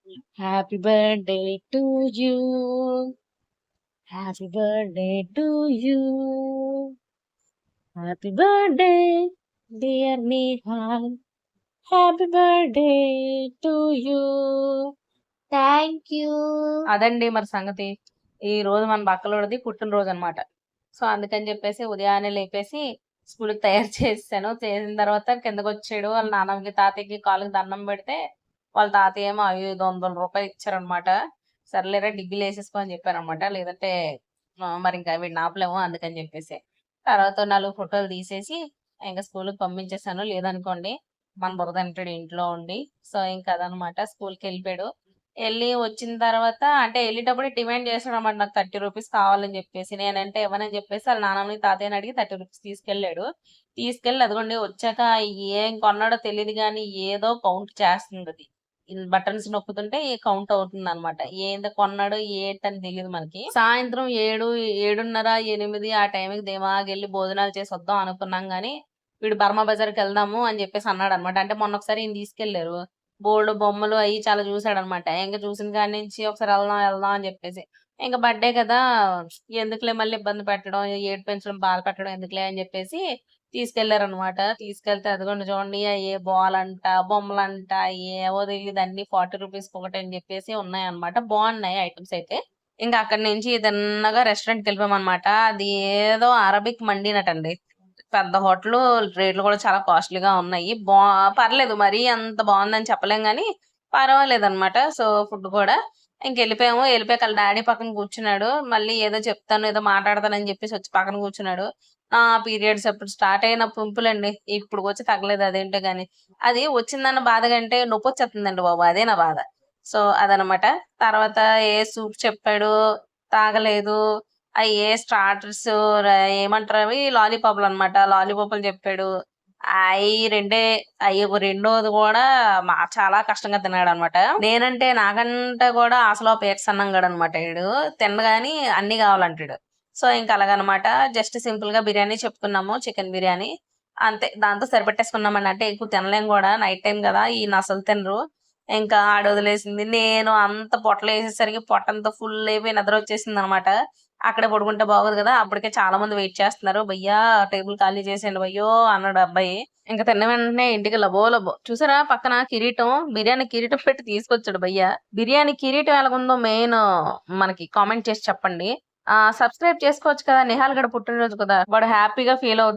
Happy birthday to you. Happy birthday to you. Happy birthday dear Nihal. Happy birthday to you. Thank you. అదండి మరి సంగతి. ఈ రోజు మన బక్కలోడిది పుట్టినరోజు అనమాట. సో అందుకని చెప్పేసి ఉదయాన్నే లేపేసి స్కూల్కి తయారు చేసాను. చేసిన తర్వాత కిందకు వచ్చాడు. వాళ్ళ నాన్నకి తాతయ్యకి కాళ్ళకి దండం పెడితే వాళ్ళ తాతయ్య ఏమో 500 రూపాయలు ఇచ్చారనమాట. సర్లేరా డిగ్రీలు వేసేసుకో అని చెప్పాను అనమాట. లేదంటే మరి ఇంకా వీడిని ఆపలేము అందుకని చెప్పేసి తర్వాత 4 ఫోటోలు తీసేసి ఇంకా స్కూల్కి పంపించేసాను. లేదనుకోండి మన బురద అంటాడు ఇంట్లో ఉండి. సో ఇంకా అదనమాట. స్కూల్కి వెళ్ళిపోయాడు. వెళ్ళి వచ్చిన తర్వాత అంటే వెళ్ళేటప్పుడు డిమాండ్ చేసాడు అనమాట, నాకు 30 రూపీస్ కావాలని చెప్పేసి. నేనంటే ఇవ్వనని చెప్పేసి వాళ్ళ నాన్నని తాతయ్యని అడిగి 30 రూపీస్ తీసుకెళ్ళాడు. తీసుకెళ్ళి అదిగోండి వచ్చాక ఏం కొన్నాడో తెలియదు కానీ ఏదో కౌంట్ చేస్తుంది అది. బటన్స్ నొక్కుతుంటే కౌంట్ అవుతుంది అనమాట. ఏందో కొన్నాడు ఏంటని తెలియదు మనకి. సాయంత్రం 7, 7:30, 8 ఆ టైంకి దిమాగ్ వెళ్ళి భోజనాలు చేసి వద్దాం అనుకున్నాం గానీ వీడు బర్మా బజార్కి వెళ్దాము అని చెప్పేసి అన్నాడు అనమాట. అంటే మొన్న ఒకసారి ఈయన తీసుకెళ్లారు. బోల్డ్ బొమ్మలు అవి చాలా చూసాడనమాట. ఇంకా చూసిన కాడి నుంచి ఒకసారి వెళ్దాం వెళ్దాం అని చెప్పేసి ఇంకా బర్త్డే కదా ఎందుకులే మళ్ళీ ఇబ్బంది పెట్టడం, ఏడు పెంచడం, బాధ పెట్టడం ఎందుకులే అని చెప్పేసి తీసుకెళ్లారనమాట. తీసుకెళ్తే అదిగోండి చూడండి ఏ బాల్ అంట బొమ్మలంట ఏవో తెలియదు అన్ని 40 రూపీస్ ఒకటి అని చెప్పేసి ఉన్నాయన్నమాట. బాగున్నాయి ఐటమ్స్ అయితే. ఇంకా అక్కడి నుంచి తిన్నగా రెస్టారెంట్కి వెళ్ళిపోయామన్నమాట. అది ఏదో అరబిక్ మండినటండి. పెద్ద హోటల్. రేట్లు కూడా చాలా కాస్ట్లీగా ఉన్నాయి. పర్లేదు మరీ అంత బాగుందని చెప్పలేం గానీ పర్వాలేదన్నమాట. సో ఫుడ్ కూడా ఇంకెళ్ళిపోయాము. వెళ్ళిపోయాక వాళ్ళ డాడీ పక్కన కూర్చున్నాడు. మళ్ళీ ఏదో చెప్తాను ఏదో మాట్లాడతానని చెప్పేసి వచ్చి పక్కన కూర్చున్నాడు. పీరియడ్స్ అప్పుడు స్టార్ట్ అయిన పుంపులండి. ఇప్పుడు వచ్చి తగ్గలేదు అదేంటో గాని. అది వచ్చిందన్న బాధ కంటే నొప్పొచ్చేస్తుందండి బాబు. అదే నా బాధ. సో అదనమాట. తర్వాత ఏ సూప్ చెప్పాడు, తాగలేదు. ఏ స్టార్టర్స్ ఏమంటారు అవి లాలీపాప్లు అనమాట. లాలీపాప్లు చెప్పాడు. అయి రెండే అయ్యి రెండోది కూడా చాలా కష్టంగా తిన్నాడు అనమాట. నేనంటే నాకంటే కూడా అసలు పేక్స్ అన్నంగాడు అనమాట. వీడు తినగాని అన్ని కావాలంటాడు. సో ఇంక అలాగనమాట. జస్ట్ సింపుల్ గా బిర్యానీ చెప్పుకున్నాము. చికెన్ బిర్యానీ అంతే. దాంతో సరిపెట్టేసుకున్నామండి. అంటే ఎక్కువ తినలేం కూడా. నైట్ టైం కదా ఈయన అసలు తినరు. ఇంకా ఆడ వదిలేసింది. నేను అంత పొట్టలో వేసేసరికి పొట్టంతా ఫుల్ అయిపోయి నిద్ర వచ్చేసింది అనమాట. అక్కడే పడుకుంటే బాగోదు కదా. అప్పటికే చాలా మంది వెయిట్ చేస్తున్నారు. భయ్యా టేబుల్ ఖాళీ చేసేయండి భయ్యో అన్నాడు అబ్బాయి. ఇంకా తిన్న వెంటనే ఇంటికి లబో లబో చూసారా పక్కన కిరీటం, బిర్యానీ కిరీటం పెట్టి తీసుకొచ్చాడు భయ్య. బిర్యానీ కిరీటం ఎలాగుందో మెయిన్ మనకి కామెంట్ చేసి చెప్పండి. సబ్స్క్రైబ్ చేసుకోవచ్చు కదా. నిహాల్ గడ పుట్టినరోజు కదా, వాడు హ్యాపీగా ఫీల్ అవుతాడు.